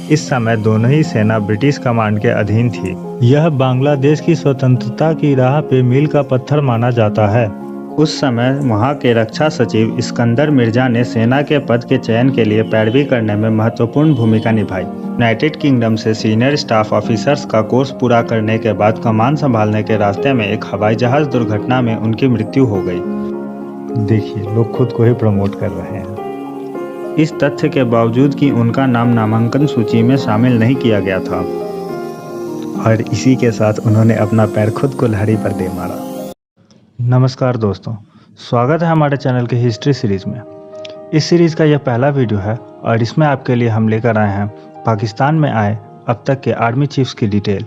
इस समय दोनों ही सेना ब्रिटिश कमांड के अधीन थी। यह बांग्लादेश की स्वतंत्रता की राह पे मील का पत्थर माना जाता है। उस समय वहां के रक्षा सचिव इस्कंदर मिर्जा ने सेना के पद के चयन के लिए पैरवी करने में महत्वपूर्ण भूमिका निभाई। यूनाइटेड किंगडम से सीनियर स्टाफ ऑफिसर्स का कोर्स पूरा करने के बाद कमान संभालने के रास्ते में एक हवाई जहाज दुर्घटना में उनकी मृत्यु हो गई। देखिए, लोग खुद को ही प्रमोट कर रहे हैं। इस तथ्य के बावजूद कि उनका नाम नामांकन सूची में शामिल नहीं किया गया था और इसी के साथ उन्होंने अपना पैर खुद कुल्हाड़ी पर दे मारा। नमस्कार दोस्तों, स्वागत है हमारे चैनल के हिस्ट्री सीरीज़ में। इस सीरीज़ का यह पहला वीडियो है और इसमें आपके लिए हम लेकर आए हैं पाकिस्तान में आए अब तक के आर्मी चीफ्स की डिटेल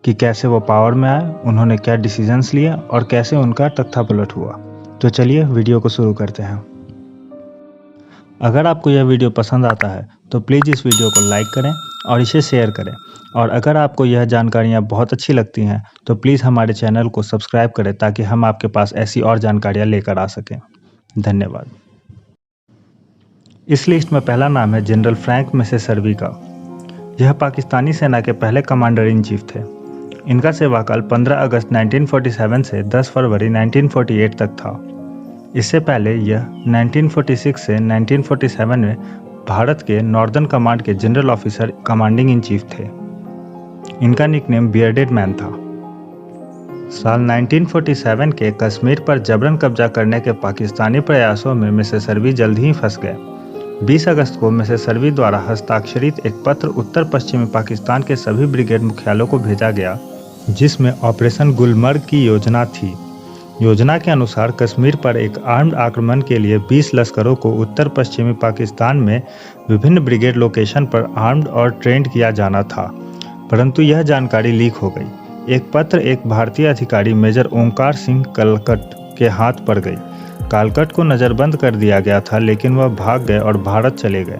कि कैसे वो पावर में आए, उन्होंने क्या डिसीजंस लिए और कैसे उनका तख्तापलट हुआ। तो चलिए वीडियो को शुरू करते हैं। अगर आपको यह वीडियो पसंद आता है तो प्लीज़ इस वीडियो को लाइक करें और इसे शेयर करें, और अगर आपको यह जानकारियाँ बहुत अच्छी लगती हैं तो प्लीज़ हमारे चैनल को सब्सक्राइब करें ताकि हम आपके पास ऐसी और जानकारियाँ लेकर आ सकें। धन्यवाद। इस लिस्ट में पहला नाम है जनरल फ्रैंक मैसेसर्वी का। यह पाकिस्तानी सेना के पहले कमांडर इन चीफ थे। इनका सेवाकाल 15 अगस्त 1947 से 10 फरवरी 1948 तक था। इससे पहले यह 1946 से 1947 में भारत के नॉर्दर्न कमांड के general officer commanding in chief थे। इनका निकनेम बियर्डेड मैन था। साल 1947 के कश्मीर पर जबरन कब्जा करने के पाकिस्तानी प्रयासों में मैसेसर्वी जल्द ही फंस गए। 20 अगस्त को मैसेसर्वी द्वारा हस्ताक्षरित एक पत्र उत्तर पश्चिमी पाकिस्तान के सभी ब्रिगेड मुख्यालयों को भेजा गया, जिसमें ऑपरेशन गुलमर्ग की योजना थी। योजना के अनुसार कश्मीर पर एक आर्म्ड आक्रमण के लिए 20 लश्करों को उत्तर पश्चिमी पाकिस्तान में विभिन्न ब्रिगेड लोकेशन पर आर्म्ड और ट्रेंड किया जाना था, परंतु यह जानकारी लीक हो गई। एक पत्र एक भारतीय अधिकारी मेजर ओंकार सिंह कालकट के हाथ पड़ गई। कालकट को नज़रबंद कर दिया गया था, लेकिन वह भाग गए और भारत चले गए।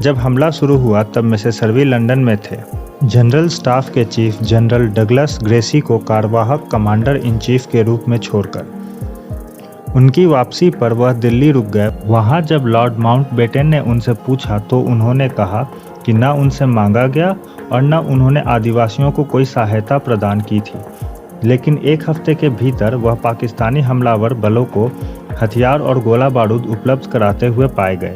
जब हमला शुरू हुआ तब मैसेसर्वी लंदन में थे। जनरल स्टाफ के चीफ जनरल डगलस ग्रेसी को कार्यवाहक कमांडर इन चीफ के रूप में छोड़कर उनकी वापसी पर वह दिल्ली रुक गए। वहां जब लॉर्ड माउंटबेटन ने उनसे पूछा तो उन्होंने कहा कि न उनसे मांगा गया और न उन्होंने आदिवासियों को कोई सहायता प्रदान की थी, लेकिन एक हफ्ते के भीतर वह पाकिस्तानी हमलावर बलों को हथियार और गोला बारूद उपलब्ध कराते हुए पाए गए।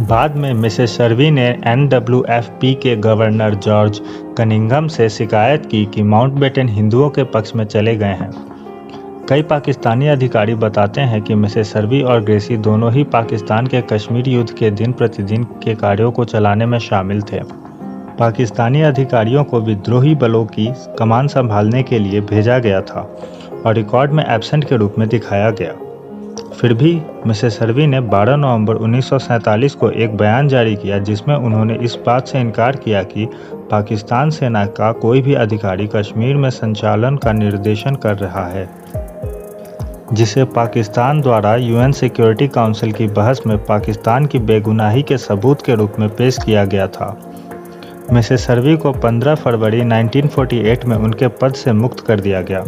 बाद में मैसेसर्वी ने NWFP के गवर्नर जॉर्ज कनिंघम से शिकायत की कि माउंटबेटन हिंदुओं के पक्ष में चले गए हैं। कई पाकिस्तानी अधिकारी बताते हैं कि मैसेसर्वी और ग्रेसी दोनों ही पाकिस्तान के कश्मीर युद्ध के दिन प्रतिदिन के कार्यों को चलाने में शामिल थे। पाकिस्तानी अधिकारियों को विद्रोही बलों की कमान संभालने के लिए भेजा गया था और रिकॉर्ड में एब्सेंट के रूप में दिखाया गया। फिर भी मैसेसर्वी ने 12 नवंबर 1947 को एक बयान जारी किया, जिसमें उन्होंने इस बात से इनकार किया कि पाकिस्तान सेना का कोई भी अधिकारी कश्मीर में संचालन का निर्देशन कर रहा है, जिसे पाकिस्तान द्वारा UN सिक्योरिटी काउंसिल की बहस में पाकिस्तान की बेगुनाही के सबूत के रूप में पेश किया गया था। मैसेसर्वी को 15 फरवरी 1948 में उनके पद से मुक्त कर दिया गया।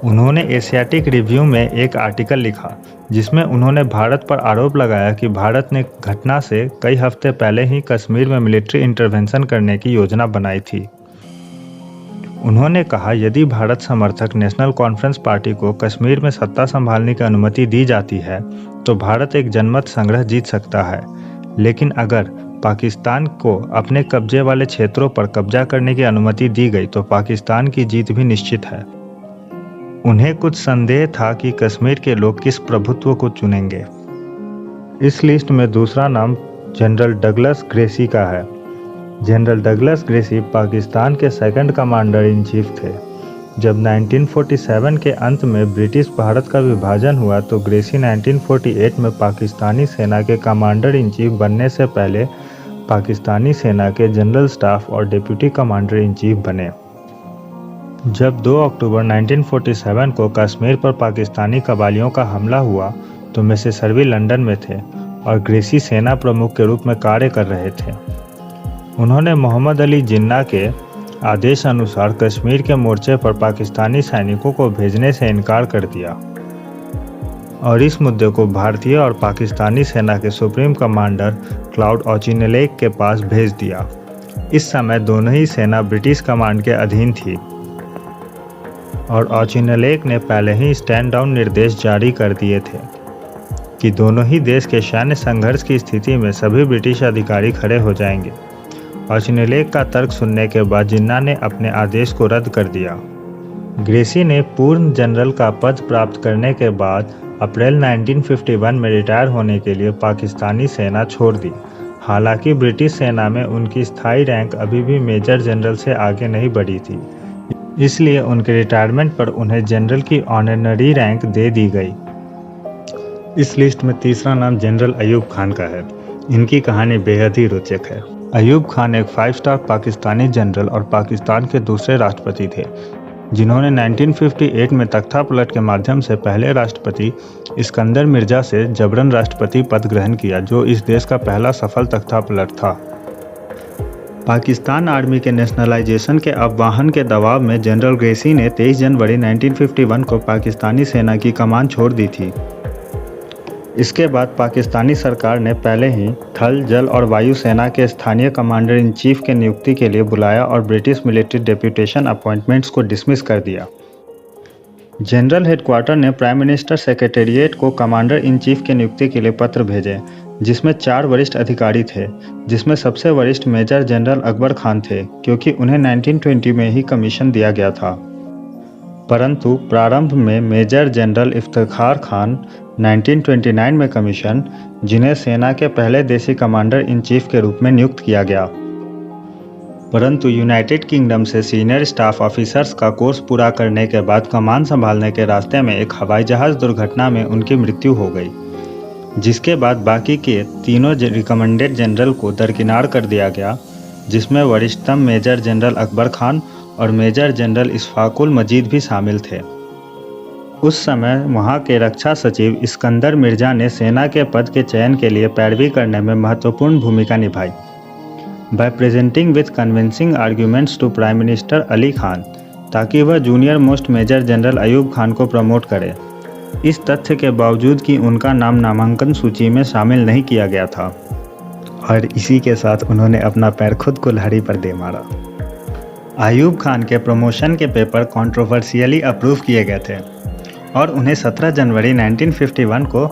उन्होंने एशियाटिक रिव्यू में एक आर्टिकल लिखा, जिसमें उन्होंने भारत पर आरोप लगाया कि भारत ने घटना से कई हफ्ते पहले ही कश्मीर में मिलिट्री इंटरवेंशन करने की योजना बनाई थी। उन्होंने कहा, यदि भारत समर्थक नेशनल कॉन्फ्रेंस पार्टी को कश्मीर में सत्ता संभालने की अनुमति दी जाती है तो भारत एक जनमत संग्रह जीत सकता है, लेकिन अगर पाकिस्तान को अपने कब्जे वाले क्षेत्रों पर कब्जा करने की अनुमति दी गई तो पाकिस्तान की जीत भी निश्चित है। उन्हें कुछ संदेह था कि कश्मीर के लोग किस प्रभुत्व को चुनेंगे। इस लिस्ट में दूसरा नाम जनरल डगलस ग्रेसी का है। जनरल डगलस ग्रेसी पाकिस्तान के सेकंड कमांडर इन चीफ थे। जब 1947 के अंत में ब्रिटिश भारत का विभाजन हुआ तो ग्रेसी 1948 में पाकिस्तानी सेना के कमांडर इन चीफ बनने से पहले पाकिस्तानी सेना के जनरल स्टाफ और डिप्टी कमांडर इन चीफ बने। जब 2 अक्टूबर 1947 को कश्मीर पर पाकिस्तानी कबालियों का हमला हुआ तो मैसेसर्वी लंदन में थे और ग्रेसी सेना प्रमुख के रूप में कार्य कर रहे थे। उन्होंने मोहम्मद अली जिन्ना के आदेश अनुसार कश्मीर के मोर्चे पर पाकिस्तानी सैनिकों को भेजने से इनकार कर दिया। और इस मुद्दे को भारतीय और पाकिस्तानी सेना के सुप्रीम कमांडर क्लाउड ऑचिनलेक के पास भेज दिया। इस समय दोनों ही सेना ब्रिटिश कमांड के अधीन थी और ऑचिनलेक ने पहले ही स्टैंड डाउन निर्देश जारी कर दिए थे कि दोनों ही देश के सैन्य संघर्ष की स्थिति में सभी ब्रिटिश अधिकारी खड़े हो जाएंगे। ऑचिनलेक का तर्क सुनने के बाद जिन्ना ने अपने आदेश को रद्द कर दिया। ग्रेसी ने पूर्ण जनरल का पद प्राप्त करने के बाद अप्रैल 1951 में रिटायर होने के लिए पाकिस्तानी सेना छोड़ दी। हालांकि ब्रिटिश सेना में उनकी स्थायी रैंक अभी भी मेजर जनरल से आगे नहीं बढ़ी थी, इसलिए उनके रिटायरमेंट पर उन्हें जनरल की ऑनररी रैंक दे दी गई। इस लिस्ट में तीसरा नाम जनरल अयूब खान का है। इनकी कहानी बेहद ही रोचक है। अयूब खान एक 5 स्टार पाकिस्तानी जनरल और पाकिस्तान के दूसरे राष्ट्रपति थे, जिन्होंने 1958 में तख्ता पलट के माध्यम से पहले राष्ट्रपति इस्कंदर मिर्जा से जबरन राष्ट्रपति पद ग्रहण किया, जो इस देश का पहला सफल तख्ता पलट था। पाकिस्तान आर्मी के नेशनलाइजेशन के आह्वान के दबाव में जनरल ग्रेसी ने 23 जनवरी 1951 को पाकिस्तानी सेना की कमान छोड़ दी थी। इसके बाद पाकिस्तानी सरकार ने पहले ही थल, जल और वायु सेना के स्थानीय कमांडर इन चीफ के नियुक्ति के लिए बुलाया और ब्रिटिश मिलिट्री डेप्यूटेशन अपॉइंटमेंट्स को डिसमिस कर दिया। जनरल हेडक्वार्टर ने प्राइम मिनिस्टर सेक्रेटेरिएट को कमांडर इन चीफ के नियुक्ति के लिए पत्र भेजे, जिसमें 4 वरिष्ठ अधिकारी थे, जिसमें सबसे वरिष्ठ मेजर जनरल अकबर खान थे, क्योंकि उन्हें 1920 में ही कमीशन दिया गया था। परंतु प्रारंभ में मेजर जनरल इफ्तिखार खान 1929 में कमीशन, जिन्हें सेना के पहले देसी कमांडर इन चीफ के रूप में नियुक्त किया गया। परंतु यूनाइटेड किंगडम से सीनियर स्टाफ ऑफिसर्स का कोर्स पूरा करने के बाद कमान संभालने के रास्ते में एक हवाई जहाज दुर्घटना में उनकी मृत्यु हो गई, जिसके बाद बाकी के तीनों रिकमेंडेड जनरल को दरकिनार कर दिया गया, जिसमें वरिष्ठतम मेजर जनरल अकबर खान और मेजर जनरल इशफाकुल मजीद भी शामिल थे। उस समय वहां के रक्षा सचिव इस्कंदर मिर्जा ने सेना के पद के चयन के लिए पैरवी करने में महत्वपूर्ण भूमिका निभाई, by presenting with convincing arguments to prime minister Ali Khan, ताकि वह junior most major general Ayub Khan को प्रमोट करे। इस तथ्य के बावजूद कि उनका नाम नामांकन सूची में शामिल नहीं किया गया था, और इसी के साथ उन्होंने अपना पैर खुद कुल्हाड़ी पर दे मारा। अयूब खान के प्रमोशन के पेपर कंट्रोवर्शियली अप्रूव किए गए थे और उन्हें 17 जनवरी 1951 को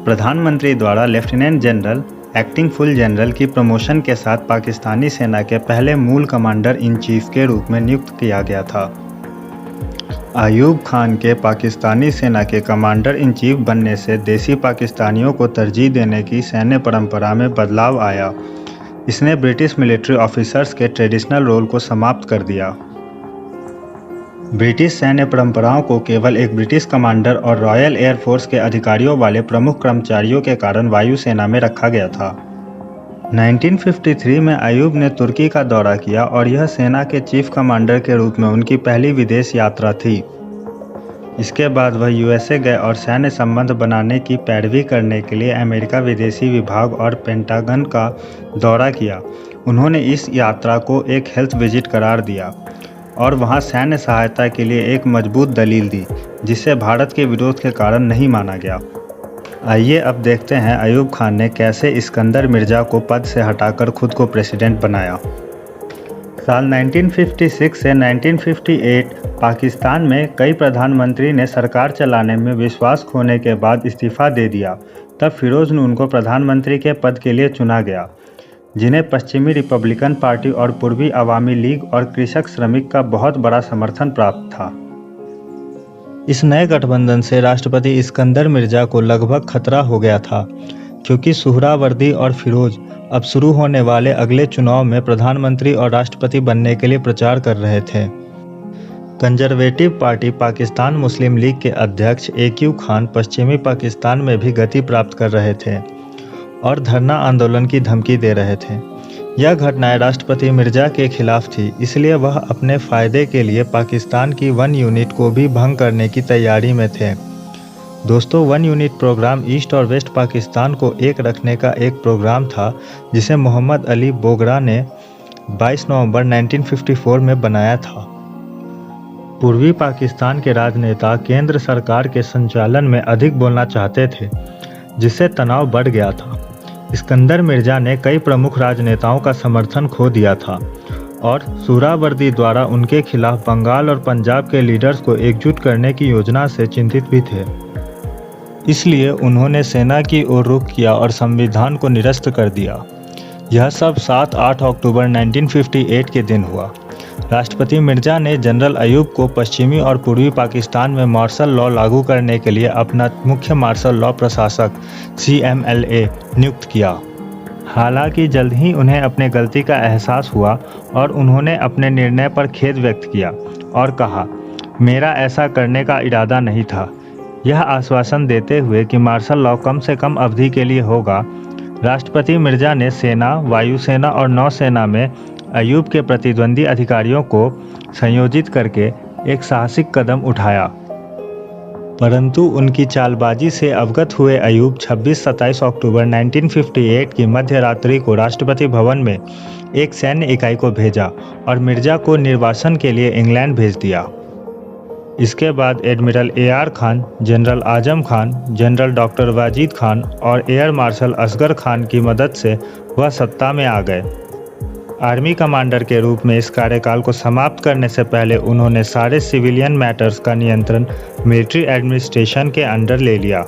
प्रधानमंत्री द्वारा lieutenant general acting full general की प्रमोशन के साथ पाकिस्तानी सेना के पहले मूल कमांडर इन चीफ के रूप में नियुक्त किया गया था। अयूब खान के पाकिस्तानी सेना के कमांडर इन चीफ बनने से देसी पाकिस्तानियों को तरजीह देने की सैन्य परंपरा में बदलाव आया। इसने ब्रिटिश मिलिट्री ऑफिसर्स के ट्रेडिशनल रोल को समाप्त कर दिया। ब्रिटिश सैन्य परंपराओं को केवल एक ब्रिटिश कमांडर और रॉयल एयर फोर्स के अधिकारियों वाले प्रमुख कर्मचारियों के कारण वायुसेना में रखा गया था। 1953 में अयूब ने तुर्की का दौरा किया और यह सेना के चीफ कमांडर के रूप में उनकी पहली विदेश यात्रा थी। इसके बाद वह यूएसए गए और सैन्य संबंध बनाने की पैरवी करने के लिए अमेरिका विदेशी विभाग और पेंटागन का दौरा किया। उन्होंने इस यात्रा को एक हेल्थ विजिट करार दिया और वहां सैन्य सहायता के लिए एक मजबूत दलील दी, जिसे भारत के विरोध के कारण नहीं माना गया। आइए अब देखते हैं अयूब खान ने कैसे इस्कंदर मिर्जा को पद से हटाकर खुद को प्रेसिडेंट बनाया। साल 1956 से 1958 पाकिस्तान में कई प्रधानमंत्री ने सरकार चलाने में विश्वास खोने के बाद इस्तीफा दे दिया। तब फिरोज नून को प्रधानमंत्री के पद के लिए चुना गया, जिन्हें पश्चिमी रिपब्लिकन पार्टी और पूर्वी अवामी लीग और कृषक श्रमिक का बहुत बड़ा समर्थन प्राप्त था। इस नए गठबंधन से राष्ट्रपति इस्कंदर मिर्जा को लगभग खतरा हो गया था, क्योंकि सुहरावर्दी और फिरोज अब शुरू होने वाले अगले चुनाव में प्रधानमंत्री और राष्ट्रपति बनने के लिए प्रचार कर रहे थे। कंजर्वेटिव पार्टी पाकिस्तान मुस्लिम लीग के अध्यक्ष AQ खान पश्चिमी पाकिस्तान में भी गति प्राप्त कर रहे थे और धरना आंदोलन की धमकी दे रहे थे। यह घटनाएं राष्ट्रपति मिर्जा के खिलाफ थी, इसलिए वह अपने फायदे के लिए पाकिस्तान की 1 यूनिट को भी भंग करने की तैयारी में थे। दोस्तों, 1 यूनिट प्रोग्राम ईस्ट और वेस्ट पाकिस्तान को एक रखने का एक प्रोग्राम था, जिसे मोहम्मद अली बोगरा ने 22 नवंबर 1954 में बनाया था। पूर्वी पाकिस्तान के राजनेता केंद्र सरकार के संचालन में अधिक बोलना चाहते थे, जिससे तनाव बढ़ गया था। इस्कंदर मिर्जा ने कई प्रमुख राजनेताओं का समर्थन खो दिया था और सुहरावर्दी द्वारा उनके खिलाफ बंगाल और पंजाब के लीडर्स को एकजुट करने की योजना से चिंतित भी थे। इसलिए उन्होंने सेना की ओर रुख किया और संविधान को निरस्त कर दिया। यह सब 7-8 अक्टूबर 1958 के दिन हुआ। राष्ट्रपति मिर्जा ने जनरल अयूब को पश्चिमी और पूर्वी पाकिस्तान में मार्शल लॉ लागू करने के लिए अपना मुख्य मार्शल लॉ प्रशासक CMLA नियुक्त किया। हालांकि जल्द ही उन्हें अपने गलती का एहसास हुआ और उन्होंने अपने निर्णय पर खेद व्यक्त किया और कहा, मेरा ऐसा करने का इरादा नहीं था। यह आश्वासन देते हुए कि मार्शल लॉ कम से कम अवधि के लिए होगा, राष्ट्रपति मिर्जा ने सेना, वायुसेना और नौसेना में अयूब के प्रतिद्वंदी अधिकारियों को संयोजित करके एक साहसिक कदम उठाया। परंतु उनकी चालबाजी से अवगत हुए अयूब 26-27 अक्टूबर 1958 की मध्य रात्रि को राष्ट्रपति भवन में एक सैन्य इकाई को भेजा और मिर्जा को निर्वासन के लिए इंग्लैंड भेज दिया। इसके बाद admiral AR Khan, general Azam Khan, general doctor Wajid Khan और एयर मार्शल असगर खान की मदद से वह सत्ता में आ गए। आर्मी कमांडर के रूप में इस कार्यकाल को समाप्त करने से पहले उन्होंने सारे सिविलियन मैटर्स का नियंत्रण मिलिट्री एडमिनिस्ट्रेशन के अंडर ले लिया।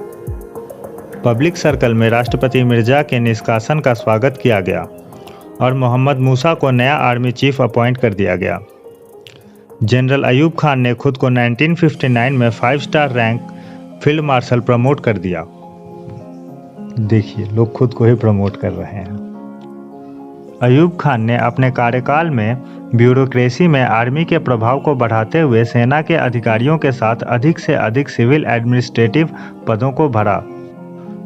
पब्लिक सर्कल में राष्ट्रपति मिर्जा के निष्कासन का स्वागत किया गया और मोहम्मद मूसा को नया आर्मी चीफ अपॉइंट कर दिया गया। जनरल अयूब खान ने खुद को 1959 में 5 star rank field marshal promote कर दिया। देखिए, लोग खुद को ही प्रमोट कर रहे हैं। अयूब खान ने अपने कार्यकाल में ब्यूरोक्रेसी में आर्मी के प्रभाव को बढ़ाते हुए सेना के अधिकारियों के साथ अधिक से अधिक सिविल एडमिनिस्ट्रेटिव पदों को भरा।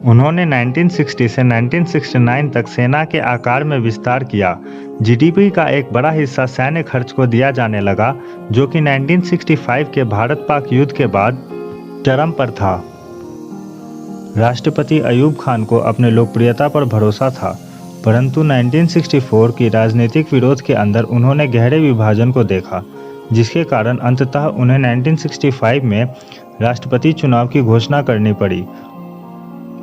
उन्होंने 1960 से 1969 तक सेना के आकार में विस्तार किया। GDP का एक बड़ा हिस्सा सैन्य खर्च को दिया जाने लगा, जो कि 1965 के भारत-पाक युद्ध के बाद चरम पर था। राष्ट्रपति अयूब खान को अपने लोकप्रियता पर भरोसा था, परंतु 1964 की राजनीतिक विरोध के अंदर उन्होंने गहरे विभाजन को देखा, जिसके कारण अंततः उन्हें 1965 में राष्ट्रपति चुनाव की घोषणा करनी पड़ी।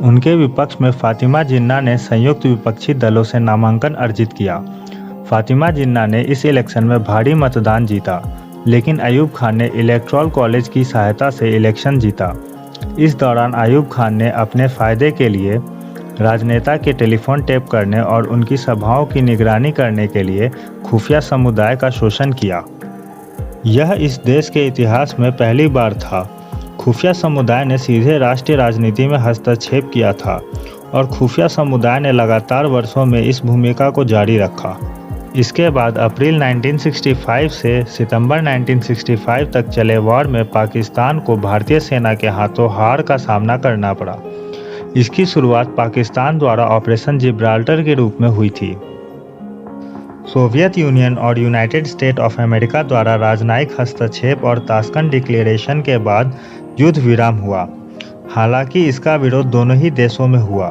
उनके विपक्ष में फातिमा जिन्ना ने संयुक्त विपक्षी दलों से नामांकन अर्जित किया। फातिमा जिन्ना ने इस इलेक्शन में भारी मतदान जीता, लेकिन अयूब खान ने इलेक्टोरल कॉलेज की सहायता से इलेक्शन जीता। इस दौरान अयूब खान ने अपने फायदे के लिए राजनेता के टेलीफोन टेप करने और उनकी सभाओं की निगरानी करने के लिए खुफिया समुदाय का शोषण किया। यह इस देश के इतिहास में पहली बार था। खुफिया समुदाय ने सीधे राष्ट्रीय राजनीति में हस्तक्षेप किया था और खुफिया समुदाय ने लगातार वर्षों में इस भूमिका को जारी रखा। इसके बाद अप्रैल 1965 से सितंबर 1965 तक चले वॉर में पाकिस्तान को भारतीय सेना के हाथों हार का सामना करना पड़ा। इसकी शुरुआत पाकिस्तान द्वारा ऑपरेशन जिब्राल्टर के रूप में हुई थी। सोवियत यूनियन और यूनाइटेड स्टेट ऑफ अमेरिका द्वारा राजनयिक हस्तक्षेप और ताशकंद डिक्लेरेशन के बाद युद्ध विराम हुआ। हालांकि इसका विरोध दोनों ही देशों में हुआ,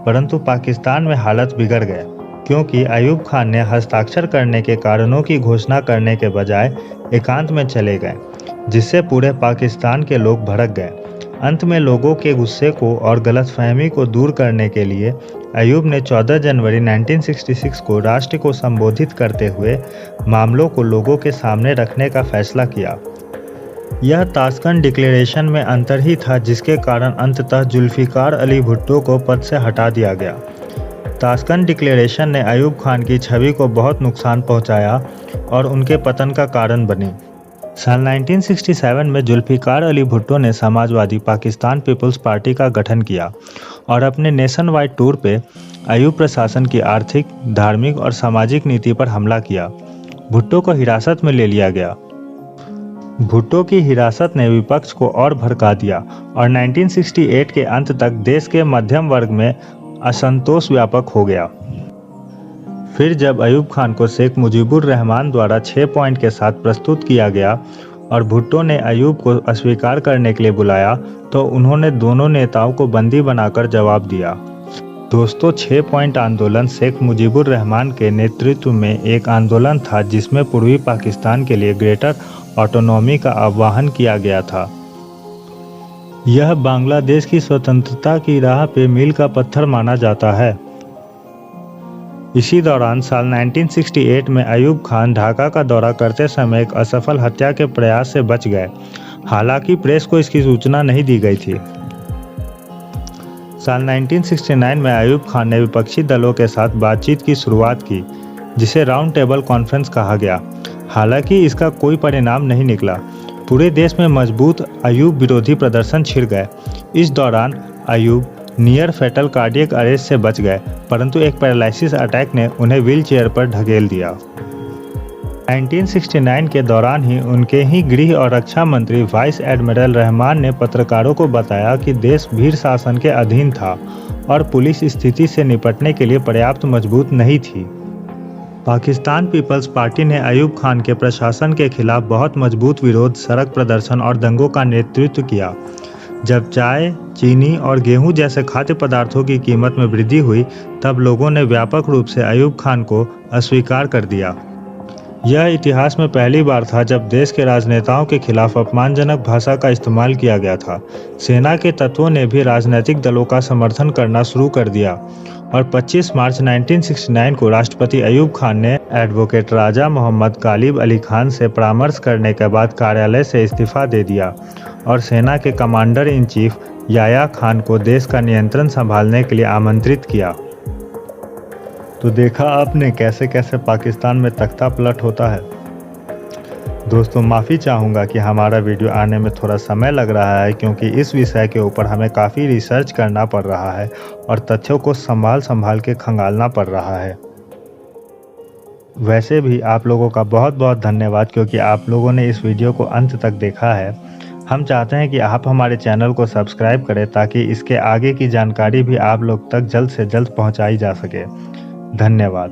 परंतु पाकिस्तान में हालत बिगड़ गए, क्योंकि अयूब खान ने हस्ताक्षर करने के कारणों की घोषणा करने के बजाय एकांत में चले गए, जिससे पूरे पाकिस्तान के लोग भड़क गए। अंत में लोगों के गुस्से को और गलतफहमी को दूर करने के लिए अयूब ने 14 जनवरी 1966 को राष्ट्र को संबोधित करते हुए मामलों को लोगों के सामने रखने का फैसला किया। यह ताशकंद डिक्लेरेशन में अंतर ही था, जिसके कारण अंततः जुल्फिकार अली भुट्टो को पद से हटा दिया गया। ताशकंद डिक्लेरेशन ने अयूब खान की छवि को बहुत नुकसान पहुंचाया और उनके पतन का कारण बनी। साल 1967 में जुल्फिकार अली भुट्टो ने समाजवादी पाकिस्तान पीपल्स पार्टी का गठन किया और अपने नेशन वाइड टूर पे अयूब प्रशासन की आर्थिक, धार्मिक और सामाजिक नीति पर हमला किया। भुट्टो को हिरासत में ले लिया गया। भुट्टो की हिरासत ने विपक्ष को और भड़का दिया और 1968 के अंत तक देश के मध्यम वर्ग में असंतोष व्यापक हो गया। फिर जब अयूब खान को शेख मुजीबुर रहमान द्वारा 6 पॉइंट के साथ प्रस्तुत किया गया और भुट्टो ने अयूब को अस्वीकार करने के लिए बुलाया, तो उन्होंने दोनों नेताओं को बंदी बनाकर जवाब दिया। दोस्तों 6 पॉइंट आंदोलन शेख मुजीबुर रहमान के नेतृत्व में एक आंदोलन था जिसमें पूर्वी पाकिस्तान के लिए ग्रेटर ऑटोनॉमी का आह्वान किया गया था। यह बांग्लादेश की स्वतंत्रता की राह पे मील का पत्थर माना जाता है। इसी दौरान साल 1968 में अयूब खान ढाका का दौरा करते समय एक असफल हत्या के प्रयास से बच गए। हालांकि प्रेस को इसकी सूचना नहीं दी गई थी। साल 1969 में अयूब खान ने विपक्षी दलों के साथ बातचीत की शुरुआत की, जिसे राउंड टेबल कॉन्फ्रेंस कहा गया। हालांकि इसका कोई परिणाम नहीं निकला। पूरे देश में मजबूत अयूब विरोधी प्रदर्शन छिड़ गए। इस दौरान Ayub near fatal cardiac arrest से बच गए, परंतु एक पैरालिसिस अटैक ने उन्हें व्हीलचेयर पर ढकेल दिया। 1969 के दौरान ही उनके ही गृह और रक्षा मंत्री वाइस एडमिरल रहमान ने पत्रकारों को बताया कि देश भीड़ शासन के अधीन था और पुलिस स्थिति से निपटने के लिए पर्याप्त मजबूत नहीं थी। पाकिस्तान पीपल्स पार्टी ने अयूब खान के प्रशासन के खिलाफ बहुत मजबूत विरोध, सड़क प्रदर्शन और दंगों का नेतृत्व किया। जब चाय, चीनी और गेहूं जैसे खाद्य पदार्थों की कीमत में वृद्धि हुई, तब लोगों ने व्यापक रूप से अयूब खान को अस्वीकार कर दिया। यह इतिहास में पहली बार था जब देश के राजनेताओं के खिलाफ अपमानजनक भाषा का इस्तेमाल किया गया था। सेना के तत्वों ने भी राजनीतिक दलों का समर्थन करना शुरू कर दिया और 25 मार्च 1969 को राष्ट्रपति अयूब खान ने एडवोकेट राजा मोहम्मद गालिब अली खान से परामर्श करने के बाद कार्यालय से इस्तीफा दे दिया और सेना के कमांडर इन चीफ याया खान को देश का नियंत्रण संभालने के लिए आमंत्रित किया। तो देखा आपने कैसे कैसे पाकिस्तान में तख्ता पलट होता है। दोस्तों माफ़ी चाहूँगा कि हमारा वीडियो आने में थोड़ा समय लग रहा है, क्योंकि इस विषय के ऊपर हमें काफ़ी रिसर्च करना पड़ रहा है और तथ्यों को संभाल के खंगालना पड़ रहा है। वैसे भी आप लोगों का बहुत बहुत धन्यवाद, क्योंकि आप लोगों ने इस वीडियो को अंत तक देखा है। हम चाहते हैं कि आप हमारे चैनल को सब्सक्राइब करें ताकि इसके आगे की जानकारी भी आप लोग तक जल्द से जल्द पहुंचाई जा सके। धन्यवाद।